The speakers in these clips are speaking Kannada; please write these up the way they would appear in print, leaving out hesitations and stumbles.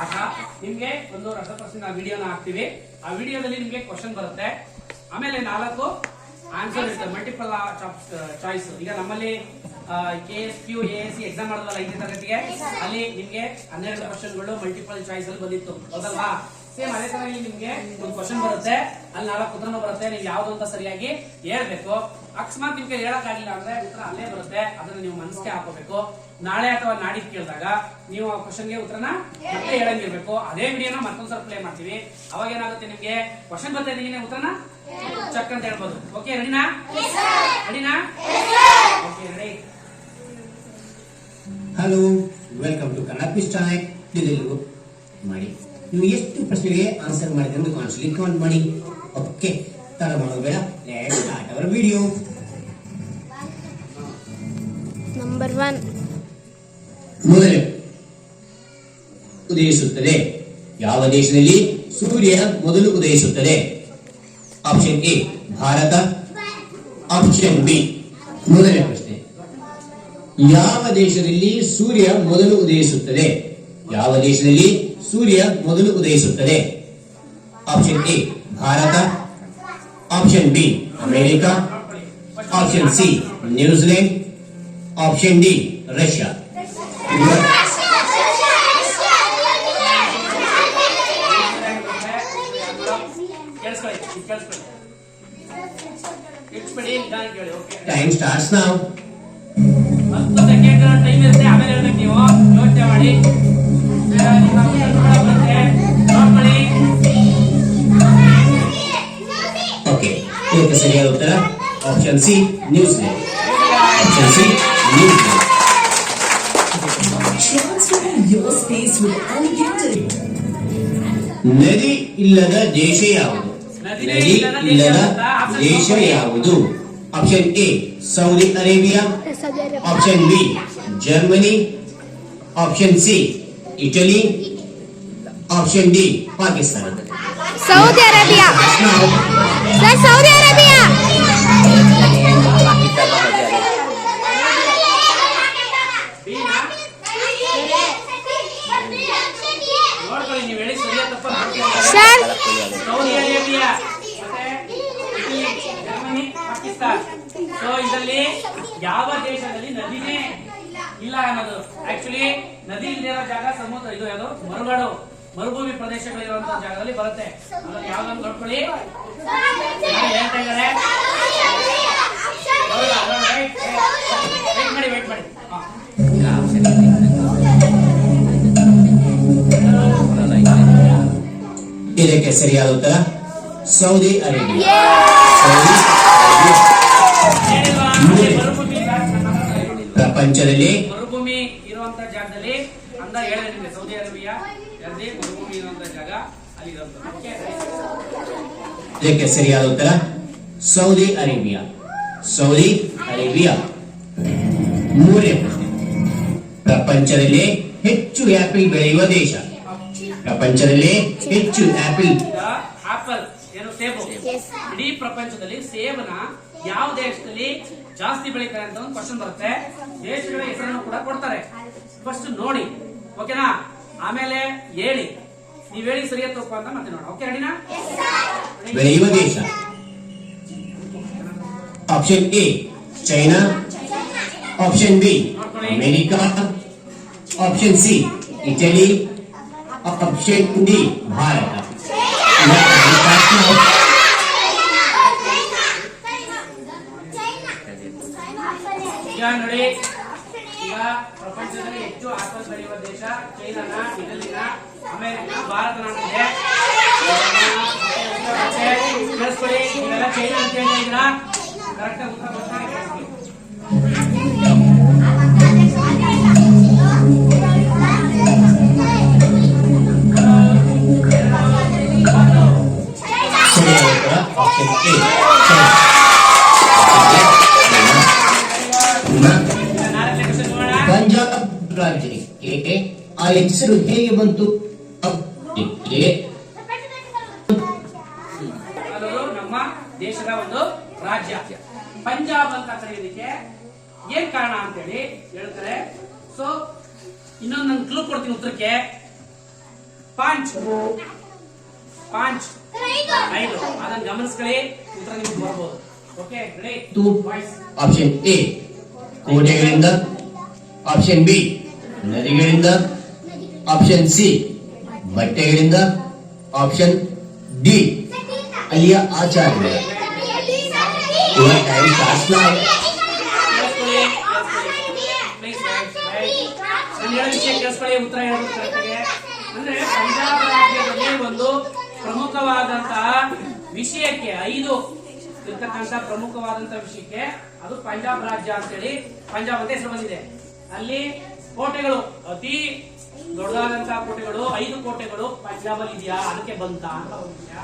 ಆಗ ನಿಮ್ಗೆ ಒಂದು ರಸಪ್ರಶ್ನೆ ವಿಡಿಯೋನ ಹಾಕ್ತಿವಿ. ಆ ವಿಡಿಯೋದಲ್ಲಿ ನಿಮ್ಗೆ ಕ್ವಶನ್ ಬರುತ್ತೆ. ಆಮೇಲೆ 4 ಆನ್ಸರ್ ಇರುತ್ತೆ, ಮಲ್ಟಿಪಲ್ ಚಾಯ್ಸ್. ಈಗ ನಮ್ಮಲ್ಲಿ KSQ ASC ಎಕ್ಸಾಮ್ ಮಾಡೋದಲ್ಲ 5ನೇ ತರಗತಿಗೆ, ಅಲ್ಲಿ ನಿಮ್ಗೆ 12 ಕ್ವಶನ್ಗಳು ಮಲ್ಟಿಪಲ್ ಚಾಯ್ಸ್ ಅಲ್ಲಿ ಬಂದಿತ್ತು, ಹೌದಲ್ವಾ? ಸೇಮ್ ಅದೇ ತರ ಇಲ್ಲಿ ನಿಮ್ಗೆ ಒಂದು ಕ್ವಶನ್ ಬರುತ್ತೆ, ಅಲ್ಲಿ 4 ಉತ್ತರನೂ ಬರುತ್ತೆ. ನೀವು ಯಾವ್ದು ಅಂತ ಸರಿಯಾಗಿ ಹೇಳ್ಬೇಕು. ಅಕಸ್ಮಾತ್ ನಿಮ್ಗೆ ಹೇಳಕ್ ಆಗಿಲ್ಲ ಅಂದ್ರೆ ಉತ್ತರ ಅಲ್ಲೇ ಬರುತ್ತೆ, ಅದನ್ನ ನೀವು ಮನಸ್ಸಿಗೆ ಹಾಕೋಬೇಕು. ನಾಳೆ ಅಥವಾ ನಾಡಿದ್ದು ಕೇಳಿದಾಗ ನೀವು ಆ ಕ್ವಶನ್ಗೆ ಉತ್ತರನ ಮತ್ತೆ ಹೇಳಂಗಿರ್ಬೇಕು. ಅದೇ ವಿಡಿಯೋನ ಮತ್ತೊಂದ್ಸಲ ಪ್ಲೇ ಮಾಡ್ತೀವಿ. ಅವಾಗ ಏನಾಗುತ್ತೆ, ನಿಮ್ಗೆ ಕ್ವಶನ್ ಬರ್ತಾ ಇದೀನಿ, ಉತ್ತರನ ಚಕ್ ಅಂತ ಹೇಳ್ಬೋದು. ಓಕೆ, ರೆಡಿನಾ? Okay, ready. Hello, welcome to Kannada quiz time. ಇದೆಲ್ಲರೂ ಮಾಡಿ ನೀವು ಎಷ್ಟು ಪ್ರಶ್ನೆಗೆ ಆನ್ಸರ್ ಮಾಡಿದ್ರೆ ಅಂತ ಕಮೆಂಟ್ ಮಾಡಿ. ಓಕೆ, ತಡ ಮಾಡೋದು ಬೇಡ, let's start our video. Number 1, ಮೊದಲು ಉದಯಿಸುತ್ತದೆ. ಯಾವ ದೇಶದಲ್ಲಿ ಸೂರ್ಯ ಮೊದಲು ಉದಯಿಸುತ್ತದೆ? Option A Bharat, option B. ಮೊದಲನೇ ಪ್ರಶ್ನೆ, ಯಾವ ದೇಶದಲ್ಲಿ ಸೂರ್ಯ ಮೊದಲು ಉದಯಿಸುತ್ತದೆ? ಯಾವ ದೇಶದಲ್ಲಿ ಸೂರ್ಯ ಮೊದಲು ಉದಯಿಸುತ್ತದೆ? Option A Bharat, option B America, option C New Zealand, option D Russia. Time starts now. 10 second time ಇರುತ್ತೆ, ಆಮೇಲೆ ಹೇಳ್ಬೇಕು. ನೀವು ಯೋಚನೆ ಮಾಡಿ. ಓಕೆ, ಇದಕ್ಕೆ ಸರಿಯಾದ ಉತ್ತರ option C New Zealand. Option C New Zealand. ನದಿ ಇಲ್ಲದ ದೇಶ ಯಾವುದು? ನದಿ ಇಲ್ಲದ ದೇಶ ಯಾವುದು? Option A Saudi Arabia, option B Germany, option C Italy, option D Pakistan. Saudi Arabia sir, Saudi Arabia. ನೋಡ್ಕೊಳ್ಳಿ, ನೀವು ಹೇಳಿ ಸರಿಯಾದ ತಪ್ಪ sir, Saudi Arabia, Italy, Germany, Pakistan. So ಇದರಲ್ಲಿ ಯಾವ ದೇಶದಲ್ಲಿ ನದಿನೇ ಇಲ್ಲ ಅನ್ನೋದು. ಆಕ್ಚುಲಿ ನದಿ ಇಲ್ಲಿರೋ ಜಾಗ ಸಮುದ್ರ, ಇದು ಯಾವುದು ಮರುಭೂಮಿ ಪ್ರದೇಶಗಳಿರುವಂತಹ ಜಾಗದಲ್ಲಿ ಬರುತ್ತೆ. ಅದ್ರಲ್ಲಿ ಯಾವ್ದನ್ನು ನೋಡ್ಕೊಳ್ಳಿ, ಹೇಳ್ತಾ ಇದ್ದಾರೆ. ವೇಟ್ ಮಾಡಿ. ಇದಕ್ಕೆ ಸರಿಯಾದ ಉತ್ತರ ಸೌದಿ ಅರೇಬಿಯಾ. ಪ್ರಪಂಚದಲ್ಲಿ ಮರುಭೂಮಿ ಇರುವಂತಹ ಜಾಗದಲ್ಲಿ ಅಂತ ಹೇಳಿದೆ ನಿಮಗೆ. ಸೌದಿ ಅರೇಬಿಯಾ ಮರುಭೂಮಿ ಇರುವಂತಹ ಜಾಗ ಅಲ್ಲಿ ಇರುತ್ತೆ. ಇದಕ್ಕೆ ಸರಿಯಾದ ಉತ್ತರ ಸೌದಿ ಅರೇಬಿಯಾ. Saudi Arabia. ಮೂರನೇ ಪ್ರಶ್ನೆ, ಪ್ರಪಂಚದಲ್ಲಿ ಹೆಚ್ಚು ಆಪಲ್ ಬೆಳೆಯುವ ದೇಶ? ಪ್ರಪಂಚದಲ್ಲಿ ಹೆಚ್ಚು ಆಪಲ್ ಏನು ಸೇಬು, ಇಡೀ ಪ್ರಪಂಚದಲ್ಲಿ ಸೇಬನ ಯಾವ ದೇಶದಲ್ಲಿ ಜಾಸ್ತಿ ಬೆಳೀತಾರೆ ಅಂತ ಒಂದು ಕ್ವಶನ್ ಬರುತ್ತೆ. ದೇಶಗಳ ಹೆಸರನ್ನು ಕೂಡ ಕೊಡ್ತಾರೆ. ಫಸ್ಟ್ ನೋಡಿ, ಓಕೆನಾ? ಆಮೇಲೆ ಹೇಳಿ, ನೀವ್ ಹೇಳಿ ಸರಿಯಾದ ತಪ್ಪು ಅಂತ ಮತ್ತೆ ನೋಡೋಣ. ಓಕೆ, ರೆಡಿನಾ? ಬೆಳೆಯುವ ದೇಶ. Option A China, option B America, option C Italy, option D Bharat. ಈಗ ನೋಡಿ, ಈಗ ಪ್ರಪಂಚದಲ್ಲಿ ಹೆಚ್ಚು ಆಪಲ್ ಬೆಳೆಯುವ ದೇಶ ಚೈನಾನ, ಇಟಲಿನ, ಅಮೆರಿಕ, ಭಾರತನ ಅಂತಿದೆ. ಕೇಳಿಸ್ಕೊಳ್ಳಿ, ನೀವೆಲ್ಲ ಚೈನಾ ಅಂತ ಹೇಳಿದ್ರ ಕರೆಕ್ಟ್ ಆಗಿ ಉತ್ತರ ಬರ್ತಾರೆ. ಪಂಜಾಬ್ ರಾಜ್ಯಕ್ಕೆ ಆ ಹೆಸರು ಹೇಗೆ ಬಂತು? ನಮ್ಮ ದೇಶದ ಒಂದು ರಾಜ್ಯ ಪಂಜಾಬ್ ಅಂತ ಕರೆಯೋದಕ್ಕೆ ಏನ್ ಕಾರಣ ಅಂತ ಹೇಳಿ ಹೇಳ್ತಾರೆ. ಸೊ ಇನ್ನೊಂದು ನಾನು ಕ್ಲೂ ಕೊಡ್ತೀನಿ ಉತ್ತರಕ್ಕೆ. ಪಾಂಚ್ ಪಾಂಚ್ 5. ಅದನ್ನ ಗಮನಿಸ್ಕೊಳ್ಳಿ, ಉತ್ತರ ನಿಮ್ಗೆ ಬರ್ಬೋದು. Okay ready? ಆಪ್ಷನ್ ಎ ಕೋಟೆಗಳಿಂದ, ಆಪ್ಷನ್ ಬಿ ನದಿಗಳಿಂದ, ಆಪ್ಷನ್ ಸಿ ಬಟ್ಟೆಗಳಿಂದ, ಆಪ್ಷನ್ ಡಿ ಅಲ್ಲಿಯ ಆಚಾರಗಳಿಂದ. Your time starts now. ಕೇಳಿಸ್ಕೊಳ್ಳಿ, ಉತ್ತರ ಹೇಳೋದು ಕರೆಕ್ಟಾಗಿ. ಅಂದ್ರೆ ಪಂಜಾಬ್ ರಾಜ್ಯದಲ್ಲಿ ಒಂದು ಪ್ರಮುಖವಾದಂತಹ ವಿಷಯಕ್ಕೆ 5 ಇರ್ತಕ್ಕಂಥ ಪ್ರಮುಖವಾದಂತಹ ವಿಷಯಕ್ಕೆ ಅದು ಪಂಜಾಬ್ ರಾಜ್ಯ ಅಂತೇಳಿ ಪಂಜಾಬ್ ಅಂತ ಹೆಸರು ಬಂದಿದೆ. ಅಲ್ಲಿ ಕೋಟೆಗಳು, ಅತಿ ದೊಡ್ಡದಾದಂತಹ ಕೋಟೆಗಳು, 5 ಕೋಟೆಗಳು ಪಂಜಾಬ್ ಅಲ್ಲಿ ಇದೆಯಾ, ಅದಕ್ಕೆ ಬಂತ ಅಂತ ಒಂದು ವಿಷಯ.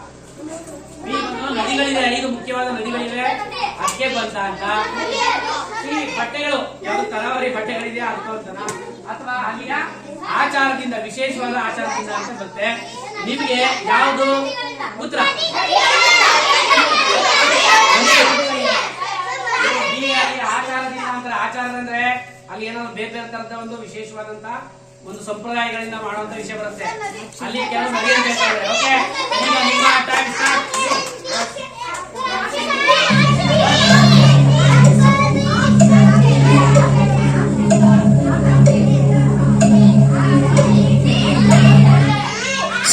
ನದಿಗಳಿವೆ, 5 ಮುಖ್ಯವಾದ ನದಿಗಳಿವೆ, ಅದಕ್ಕೆ ಬಂತ ಅಂತ. ಈ ಬಟ್ಟೆಗಳು, ಯಾವ್ದು ತರಾವರಿ ಬಟ್ಟೆಗಳಿದೆ ಅದಕ್ಕೆ ಅಂತನ, ಅಥವಾ ಅಲ್ಲಿಯ ಆಚಾರದಿಂದ, ವಿಶೇಷವಾದ ಆಚಾರದಿಂದ ಅಂತ ಬರುತ್ತೆ. ನಿಮಗೆ ಯಾವುದು ಉತ್ತರ? ಆಚಾರದಿಂದ ಅಂತಾರೆ. ಆಚಾರ ಅಂದ್ರೆ ಅಲ್ಲಿ ಏನೋ ಬೇರೆ ಬೇರೆ ತರದ ಒಂದು ವಿಶೇಷವಾದಂತ ಒಂದು ಸಂಪ್ರದಾಯಗಳಿಂದ ಮಾಡುವಂತ ವಿಷಯ ಬರುತ್ತೆ. ಅಲ್ಲಿ ಕೆಲವು ನಡೆಯಬೇಕಾದ್ರೆ. ಓಕೆ, ಈಗ ನಿಮ್ಮ ಟೈಮ್ ಸ್ಟಾರ್ಟ್.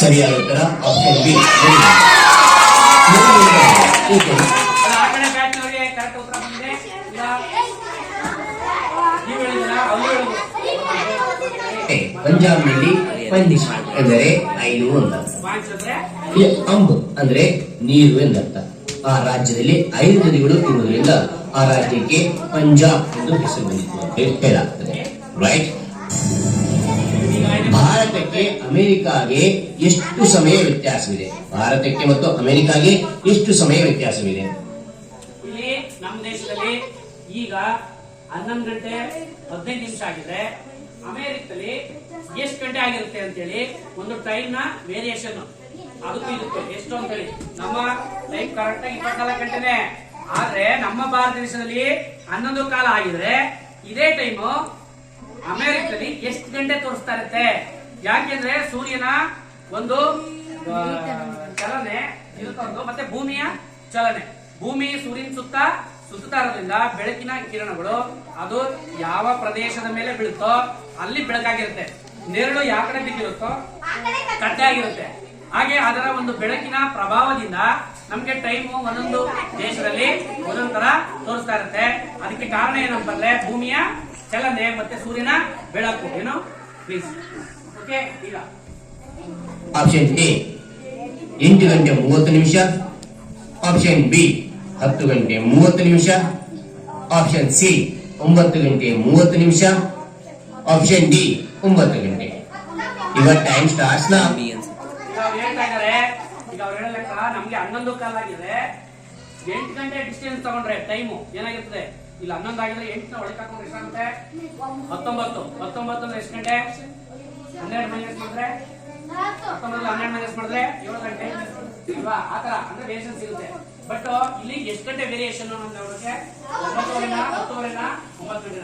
ಸರಿಯಾದ ಉತ್ತರ ಆಪ್ಷನ್ ಬಿ. ಆ ಕಡೆ ಬ್ಯಾಟ್ನವರಿಗೆ ಕರೆಕ್ಟ್ ಉತ್ತರ ಬಂದಿದೆ. ನೀವು ಹೇಳಿದ್ರ ಅವ್ರು ಹೇಳುದು. ಪಂಜಾಬ್ನಲ್ಲಿ ಪಂದಿಶ್ ಎಂದರೆ 5 ಎಂದರ್ಥ. ಪಾಂಚ್ ಅಂದ್ರೆ ಅಂಬ್ ಅಂದ್ರೆ ನೀರು ಎಂದರ್ಥ. ಆ ರಾಜ್ಯದಲ್ಲಿ 5 ನದಿಗಳು ಇರುವುದರಿಂದ ಆ ರಾಜ್ಯಕ್ಕೆ ಪಂಜಾಬ್ ಎಂದು ಹೆಸರು ಬಂದಿತು ಅಂತ ಹೇಳಲಾಗ್ತದೆ. ರೈಟ್? ಭಾರತಕ್ಕೆ ಅಮೆರಿಕಾಗೆ ಎಷ್ಟು ಸಮಯ ವ್ಯತ್ಯಾಸವಿದೆ? ಭಾರತಕ್ಕೆ ಮತ್ತು ಅಮೆರಿಕಾಗೆ ಎಷ್ಟು ಸಮಯ ವ್ಯತ್ಯಾಸವಿದೆ? ಇಲ್ಲಿ ನಮ್ಮ ದೇಶದಲ್ಲಿ ಈಗ 11 ಗಂಟೆ 15 ನಿಮಿಷ ಆಗಿದೆ. ಅಮೆರಿಕದಲ್ಲಿ ಎಷ್ಟು ಗಂಟೆ ಆಗಿರುತ್ತೆ ಅಂತೇಳಿ ಒಂದು ಟೈಮ್ ನ ವೇರಿಯೇಷನ್ ಅದಕ್ಕೂ ಇದಕ್ಕೂ ಎಷ್ಟು ಅಂತೇಳಿ. ನಮ್ಮ ಟೈಮ್ ಕರೆಕ್ಟ್ ಆಗಿ 24 ಗಂಟೆನೆ. ಆದ್ರೆ ನಮ್ಮ ಭಾರತ ದೇಶದಲ್ಲಿ 11 ಕಾಲ ಆಗಿದ್ರೆ ಇದೇ ಟೈಮು ಅಮೆರಿಕದಲ್ಲಿ ಎಷ್ಟು ಗಂಟೆ ತೋರಿಸ್ತಾ ಇರುತ್ತೆ. ಯಾಕೆಂದ್ರೆ ಸೂರ್ಯನ ಒಂದು ಚಲನೆ ಇರುತ್ತೋ, ಮತ್ತೆ ಭೂಮಿಯ ಚಲನೆ, ಭೂಮಿ ಸೂರ್ಯನ ಸುತ್ತಾ ಇರೋದ್ರಿಂದ ಬೆಳಕಿನ ಕಿರಣಗಳು ಅದು ಯಾವ ಪ್ರದೇಶದ ಮೇಲೆ ಬೀಳುತ್ತೋ ಅಲ್ಲಿ ಬೆಳಕಾಗಿರುತ್ತೆ. ನೆರಳು ಯಾವ ಕಡೆ ಬಿದ್ದಿರುತ್ತೋ ಕಟ್ಟೆ ಆಗಿರುತ್ತೆ. ಹಾಗೆ ಅದರ ಒಂದು ಬೆಳಕಿನ ಪ್ರಭಾವದಿಂದ ನಮ್ಗೆ ಟೈಮು ಒಂದೊಂದು ದೇಶದಲ್ಲಿ ಒಂದೊಂದು ತರ ತೋರಿಸ್ತಾ ಇರುತ್ತೆ. ಅದಕ್ಕೆ ಕಾರಣ ಏನಂತಂದ್ರೆ ಭೂಮಿಯ ಚಲನೆ ಮತ್ತೆ ಸೂರ್ಯನ ಬೆಳಕು. ಏನು ಪ್ಲೀಸ್? ಓಕೆ, ಈಗ ಆಪ್ಷನ್ ಎ 8 ಗಂಟೆ 30 ನಿಮಿಷ, ಆಪ್ಷನ್ ಬಿ 10 ಗಂಟೆ 30 ನಿಮಿಷ, ಆಪ್ಷನ್ ಸಿ 9 ಗಂಟೆ 30 ನಿಮಿಷ, ಆಪ್ಷನ್ ಡಿ 9 ಗಂಟೆ. Your time starts now. ಅವ್ರು ಹೇಳ್ತಾ ಇದಾರೆ, ಈಗ ಅವ್ರು ಹೇಳೋ ಲೆಕ್ಕ ನಮ್ಗೆ 11 ಕಾಲ ಆಗಿದೆ. 8 ಗಂಟೆ ಡಿಸ್ಟೆನ್ಸ್ ತಗೊಂಡ್ರೆ ಟೈಮು ಏನಾಗಿರ್ತದೆ? ಇಲ್ಲಿ 11 ಆಗಿದ್ರೆ 8ನ ಒಳಗೆ ಹಾಕೊಂಡ್ರೆ ಎಷ್ಟಾಗುತ್ತೆ? 19. 19 ಅಂದ್ರೆ ಎಷ್ಟು ಗಂಟೆ? 12 ಮೈನಸ್ ಮಾಡಿದ್ರೆ 19 12 ಮೈನಸ್ ಮಾಡಿದ್ರೆ 7 ಗಂಟೆ ಅಲ್ವಾ? ಆತರ ಅಂದ್ರೆ ವೇರಿಯೇಷನ್ ಸಿಗುತ್ತೆ. ಬಟ್ ಇಲ್ಲಿ ಎಷ್ಟು ಗಂಟೆ ವೇರಿಯೇಷನ್ ನಮ್ಗೆ ಅವ್ರಿಗೆ 9:30 10:30 9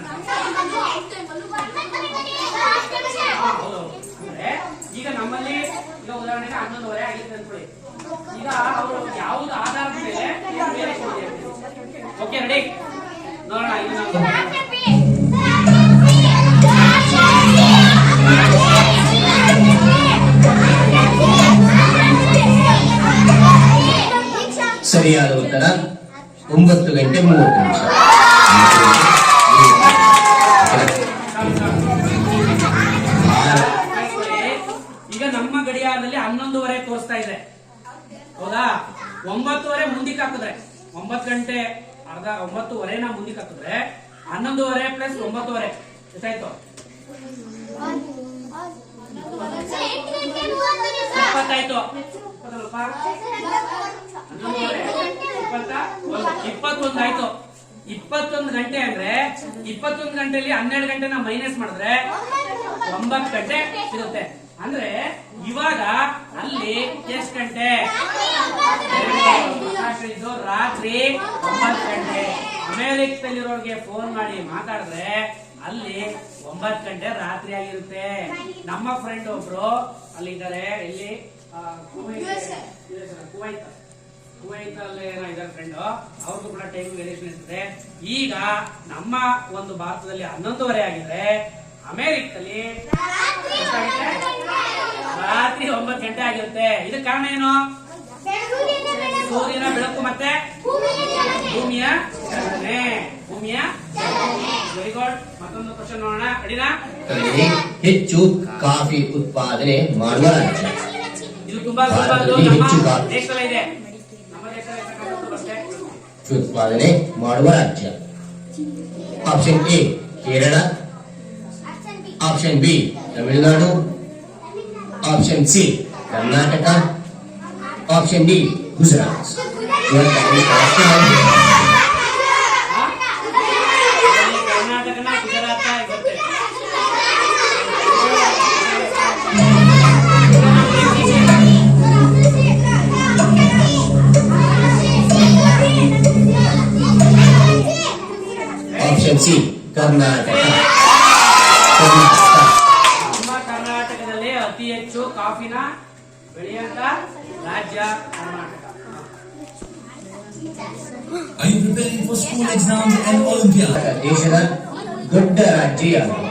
ಹೌದು. ಅಂದ್ರೆ ಈಗ ನಮ್ಮಲ್ಲಿ ಈಗ ಉದಾಹರಣೆಗೆ 11:30 ಆಗಿರುತ್ತೆ ಅನ್ಕೊಳ್ಳಿ. ಈಗ ಅವರು ಯಾವ್ದು ಆಧಾರದ ಮೇಲೆ ವೇರಿಯೇಷನ್ ಇದೆ? Okay, ready? ನೋಡೋಣ. ಸರಿಯಾದ ಉತ್ತರ 9 ಗಂಟೆ 30 ನಿಮಿಷ. ಈಗ ನಮ್ಮ ಗಡಿಯಾರದಲ್ಲಿ 11:30 ತೋರಿಸ್ತಾ ಇದೆ, ಹೌದಾ? 9:30 ಮುಂದಕ್ಕೆ ಹಾಕಿದ್ರೆ 9 ಗಂಟೆ ಅರ್ಧ 9:30ನ ಮುಂದಕ್ಕೆ ಹಾಕಿದ್ರೆ 11:30 ಪ್ಲಸ್ 9:30 ಎಷ್ಟಾಯ್ತು? 20 ಆಯ್ತು. 21 ಆಯ್ತು. 21 ಗಂಟೆ ಅಂದ್ರೆ 21 ಗಂಟೆಯಲ್ಲಿ 12 ಗಂಟೆನ ಮೈನಸ್ ಮಾಡಿದ್ರೆ 9 ಗಂಟೆ ಸಿಗುತ್ತೆ. ಅಂದ್ರೆ ಇವಾಗ ಅಲ್ಲಿ ಎಷ್ಟು ಗಂಟೆ? ಇದು ರಾತ್ರಿ 9 ಗಂಟೆ. ಅಮೆರಿಕದಲ್ಲಿರೋರಿಗೆ ಫೋನ್ ಮಾಡಿ ಮಾತಾಡಿದ್ರೆ ಅಲ್ಲಿ 9 ಗಂಟೆ ರಾತ್ರಿ ಆಗಿರುತ್ತೆ. ನಮ್ಮ ಫ್ರೆಂಡ್ ಒಬ್ರು ಅಲ್ಲಿದ್ದಾರೆ, ಇಲ್ಲಿ ಕುವೈತ್ ಅಲ್ಲಿ ಏನೋ ಇದ್ದಾರೆ ಫ್ರೆಂಡ್, ಅವ್ರಿಗೂ ಕೂಡ ಟೈಮ್ ವೇರಿಯೇಷನ್ ಇರ್ತದೆ. ಈಗ ನಮ್ಮ ಒಂದು ಭಾರತದಲ್ಲಿ 11:30 ಆಗಿದ್ರೆ ಅಮೆರಿಕದಲ್ಲಿ ರಾತ್ರಿ 9 ಗಂಟೆ ಆಗಿರುತ್ತೆ. ಇದಕ್ಕೆ ಕಾರಣ ಏನು? ಸೂರ್ಯನ ಬೆಳಕು ಮತ್ತೆ ಭೂಮಿಯ ಚಲನೆ. Very good. ಮತ್ತೊಂದು ಕ್ವಶನ್ ನೋಡೋಣ, ರೆಡಿನಾ? ಹೆಚ್ಚು ಕಾಫಿ ಉತ್ಪಾದನೆ ಮಾಡುವ ರಾಜ್ಯ. ಇದು ತುಂಬಾ ಭಾರತದಲ್ಲಿ ನಮ್ಮ ಹೆಚ್ಚು ಕಾಫಿ ದೇಶದಲ್ಲಿ ಇದೆ. ನಮ್ಮ ದೇಶದಲ್ಲಿ ಅಷ್ಟೇ ಉತ್ಪಾದನೆ ಮಾಡುವ ರಾಜ್ಯ. Option A Kerala, option B Tamil Nadu, option C Karnataka, option D Gujarat. ಕರ್ನಾಟಕನ ಗುಜರಾತ ಇರುತ್ತೆ. Option C Karnataka. ನಮ್ಮ ಕರ್ನಾಟಕದಲ್ಲಿ ಅತಿ ಹೆಚ್ಚು ಕಾಫಿನ ಬೆಳೆಯುವಂತ ರಾಜ್ಯ Karnataka. Are you preparing for school exams and Olympiad? ದೇಶದ ದೊಡ್ಡ ರಾಜ್ಯ ಯಾವುದು? ನಮ್ಮ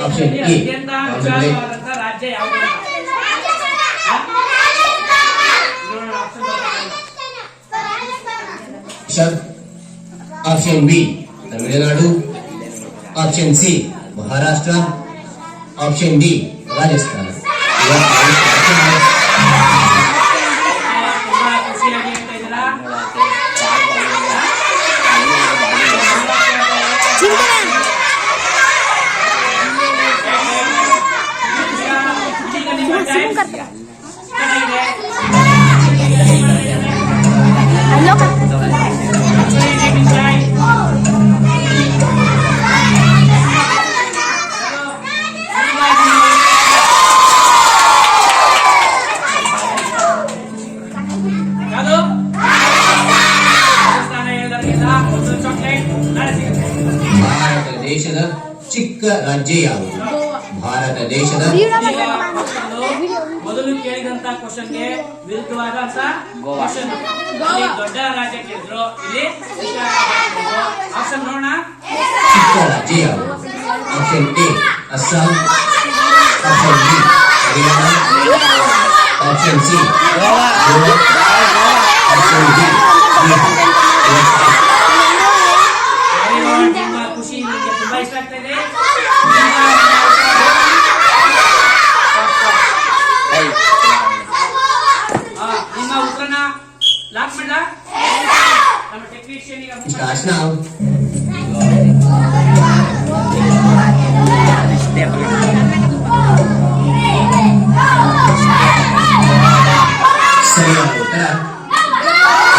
ಆಪ್ಷನ್ ದೇಶದಲ್ಲಿ ಎ ಅತ್ಯಂತ ಆಂಧ್ರ ವಿಶಾಲವಾದಂತ ರಾಜ್ಯ ಯಾವುದು? ನೋಡೋಣ option. Option B Tamil Nadu, option C Maharashtra, option D Rajasthan. ತುಂಬಾ ಖುಷಿಯಾಗಿ ಹೇಳ್ತಾ ಇದ್ದೀರಾ? ಈಗ ನಿಮ್ಮ time ಚೆನ್ನಾಗಿದೆ. ಯಾವುದು? ರಾಜಸ್ಥಾನ ಹೇಳಿದವರಿಗೆಲ್ಲ ಒಂದು ಚಾಕ್ಲೇಟ್ ನಾಳೆ ಸಿಗುತ್ತೆ. ಭಾರತ ದೇಶದ ಚಿಕ್ಕ ರಾಜ್ಯ ಯಾವುದು? ಭಾರತ ದೇಶದ ಈಗ ಮೊದಲು ಕೇಳಿದಂತ ಕ್ವಶನ್ಗೆ ವಿರುದ್ಧವಾದಂತ ಕ್ವಶನ್. ಇಲ್ಲಿ ದೊಡ್ಡ ರಾಜ್ಯ ಕೇಳಿದ್ರು, ಇಲ್ಲಿ ಚಿಕ್ಕ ರಾಜ್ಯ ಕೇಳಿದ್ರು. ಆಪ್ಷನ್ ನೋಡೋಣ. ಚಿಕ್ಕ ರಾಜ್ಯ ಯಾವುದು? Option A Assam, option B Haryana, option C Goa, option D ನಿಮ್ಮ ಖುಷಿ ನಿಮಗೆ ತುಂಬಾ ಇಷ್ಟ ಆಗ್ತಾ ಇದೆ. ನಿಮ್ಮ ಉತ್ತರನ ಲಾಕ್ ಮಾಡ. ನಮ್ಮ ಟೆಕ್ನಿಷಿಯನ್ ಈಗ Start now. ಸರಿಯಾದ ಉತ್ತರ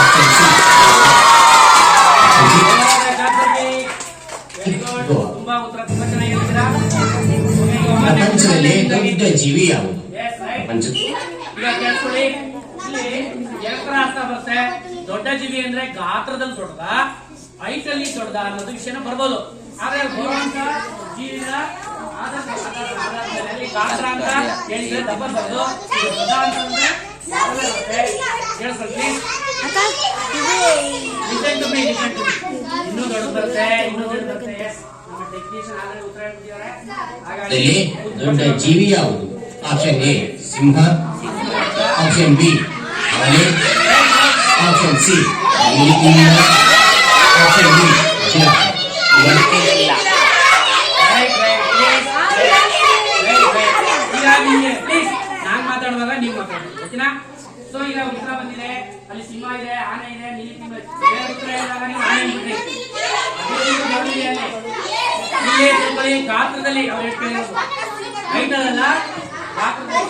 ಆಪ್ಷನ್ ಸಿ. ತುಂಬಾ ಉತ್ತರ ತುಂಬಾ ಚೆನ್ನಾಗಿ ಹೇಳ್ತೀರಾ. ಪ್ರಪಂಚದಲ್ಲಿ ದೊಡ್ಡ ಜೀವಿ ಯಾವುದು? ಪ್ರಪಂಚ ಈಗ ಕೇಳಿಸ್ಕೊಳ್ಳಿ, ಇಲ್ಲಿ ಎರಡರ ಅರ್ಥ ಬರುತ್ತೆ. ದೊಡ್ಡ ಜೀವಿ ಅಂದ್ರೆ ಗಾತ್ರದಲ್ಲಿ ದೊಡ್ಡದ, ಹೈಟಲ್ಲಿ ದೊಡ್ಡದ ಅನ್ನೋದು ವಿಷಯನ ಬರ್ಬೋದು. ಆದ್ರೆ ಬರುವಂತ ಜೀವಿನ ಆಧಾರದಲ್ಲಿ ಗಾತ್ರ ಅಂತ ಹೇಳಿದ್ರೆ ತಪ್ಪಬಹುದು. ದೊಡ್ಡ ಅಂತಂದ್ರೆ ಕೇಳಿಸ್ಕೊಳ್ಳಿ. ಇನ್ನೂ ದೊಡ್ಡ ಬರುತ್ತೆ, ಇನ್ನೂ ದೊಡ್ಡ ಬರುತ್ತೆ. ನಮ್ಮ ಟೆಕ್ನಿಷಿಯನ್ ಆಲ್ರೆಡಿ ಉತ್ತರ ಹೇಳ್ತಿದ್ದಾರೆ. ಹಾಗಾಗಿ ದೊಡ್ಡ ಜೀವಿ ಯಾವುದು? ಆಪ್ಷನ್ ಎ ಸಿಂಹ, ಆಪ್ಷನ್ ಬಿ ಆನೆ, option C option D giraffe. ಈಗ ನಿಮ್ಗೆ ಪ್ಲೀಸ್ ನಾನ್ ಮಾತಾಡುವಾಗ ನೀವು ಮಾತಾಡ್ಬೇಕು, ಓಕೆನಾ? ಸೊ ಈಗ ಉತ್ತರ ಬಂದಿದೆ. ಅಲ್ಲಿ ಸಿಂಹ ಇದೆ, ಆನೆ ಇದೆ, ನೀಲಿ ತಿಂಗಳು. ಉತ್ತರ ಹೇಳಿದಾಗ ನೀವು ಆನೆ ಬಿಟ್ರಿ. ಇಲ್ಲಿ ತಿಳ್ಕೊಳ್ಳಿ, ಗಾತ್ರದಲ್ಲಿ ಅವ್ರು ಹೇಳ್ಕೊಳ್ಳೋದು ಹೈಟ್ ಅಲ್ಲ, ಗಾತ್ರದಲ್ಲಿ.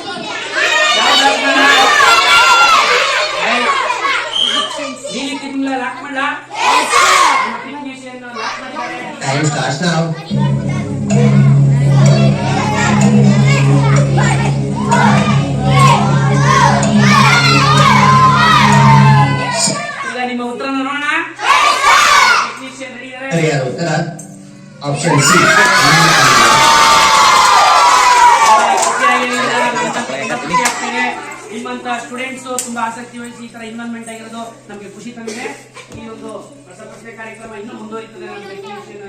ನೀಲಿ ತಿಂಗಳ ಲಾಕ್ ಮಾಡಲ. ಟೆಕ್ನಿಷಿಯನ್ ಲಾಕ್ ಮಾಡಿದ್ದಾರೆ. Time starts now. ಈಗ ನಿಮ್ಮ ಉತ್ತರನ ನೋಡೋಣ. ಆಪ್ಷನ್ ಸಿ ನಿಮ್ಮಂತ ಸ್ಟೂಡೆಂಟ್ಸ್ ತುಂಬಾ ಆಸಕ್ತಿ ವಹಿಸಿ ಈ ತರ ಇನ್ವಾಲ್ವ್ಮೆಂಟ್ ಆಗಿರೋದು ನಮಗೆ ಖುಷಿ ತಂದಿದೆ. ಈ ಒಂದು ರಸಪ್ರಶ್ನೆ ಕಾರ್ಯಕ್ರಮ ಇನ್ನೂ ಮುಂದುವರಿತದೆ.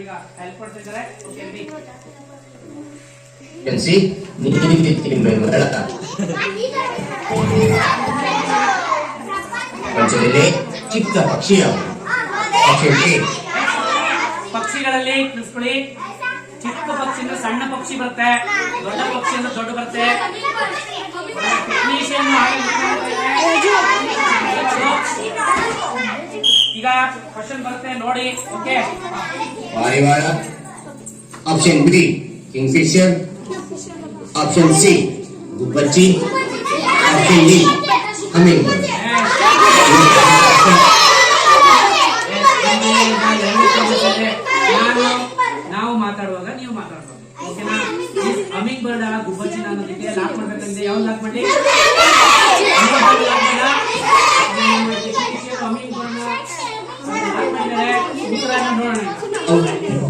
ಈಗ ಹೆಲ್ಪ್ ಮಾಡ್ತಿದ್ದಾರೆ. Okay ready. ಆಪ್ಷನ್ ಸಿ ಪಂಚದಲ್ಲಿ ಚಿಕ್ಕ ಪಕ್ಷಿ ಯಾವುದು? ಆಪ್ಷನ್ ಎ ಪಕ್ಷಿಗಳಲ್ಲಿ ತಿಳಿಸ್ಕೊಳ್ಳಿ. ಚಿಕ್ಕ ಪಕ್ಷಿ ಅಂದ್ರೆ ಸಣ್ಣ ಪಕ್ಷಿ ಬರುತ್ತೆ, ದೊಡ್ಡ ಪಕ್ಷಿ ಅಂದ್ರೆ ದೊಡ್ಡ ಬರುತ್ತೆ. ಟೆಕ್ನಿಷಿಯನ್ ಈಗ ಕ್ವಶನ್ ಬರುತ್ತೆ ನೋಡಿ. ಓಕೆ, ಪಾರಿವಾಳ. Option B kingfisher. Option C ಗುಬ್ಬಚ್ಚಿ. Option D hummingbird. ನಾವು ಮಾತಾಡುವಾಗ ನೀವು ಮಾತಾಡ್ಬೋದು. ಓಕೆನಾ? ಹಮ್ಮಿಂಗ್ ಬರ್ಡ್ ಗುಬ್ಬಚ್ಚಿನ ಅನ್ನೋದಕ್ಕೆ ಲಾಕ್ ಮಾಡ್ಬೇಕಂದ್ರೆ ಯಾವ್ದು ಲಾಕ್ ಮಾಡಿ? ಹಮ್ಮಿಂಗ್ ಬರ್ಡ್ ಲಾಕ್ ಮಾಡಿದ್ದಾರೆ. ನೋಡೋಣ.